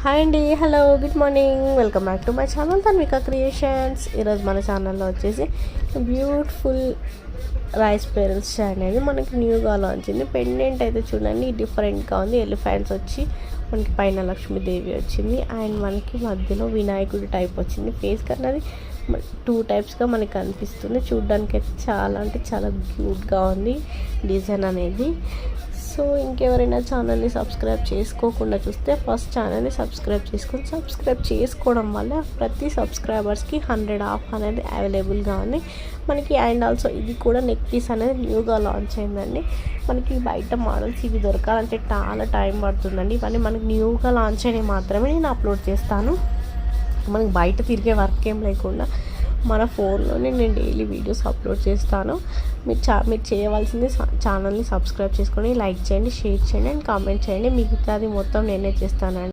Hi అండి, hello, good morning, welcome back to my channel Tanvika creations. ఈరోజు మన ఛానల్లో వచ్చేసి బ్యూటిఫుల్ రైస్ పెరల్స్ అనేది మనకి న్యూగా లాంచ్ అయింది. పెండెంట్ అయితే చూడండి డిఫరెంట్గా ఉంది. ఎలిఫెంట్స్ వచ్చి మనకి పైన లక్ష్మీదేవి వచ్చింది అండ్ మనకి మధ్యలో వినాయకుడి టైప్ వచ్చింది. ఫేస్ కన్నది 2 టైప్స్గా మనకి కనిపిస్తుంది. చూడడానికి అయితే చాలా అంటే చాలా క్యూట్గా ఉంది డిజైన్ అనేది. సో ఇంకెవరైనా ఛానల్ని సబ్స్క్రైబ్ చేసుకోకుండా చూస్తే ఫస్ట్ ఛానల్ని సబ్స్క్రైబ్ చేసుకోవడం వల్ల ప్రతి సబ్స్క్రైబర్స్కి 100 ఆఫ్ అనేది అవైలబుల్గా ఉంది మనకి. అండ్ ఆల్సో ఇది కూడా నెక్ పీస్ అనేది న్యూగా లాంచ్ అయిందండి. మనకి బయట మోడల్స్ ఇవి దొరకాలంటే చాలా టైం పడుతుందండి. ఇవన్నీ మనకి న్యూగా లాంచ్ అయినవి మాత్రమే నేను అప్లోడ్ చేస్తాను. మనకి బయట తిరిగే వర్క్ ఏం లేకుండా మన ఫోన్లోనే నేను డైలీ వీడియోస్ అప్లోడ్ చేస్తాను. మీరు చేయవలసింది ఛానల్ని సబ్స్క్రైబ్ చేసుకొని లైక్ చేయండి, షేర్ చేయండి అండ్ కామెంట్ చేయండి. మిగతాది మొత్తం నేనే చేస్తానండి.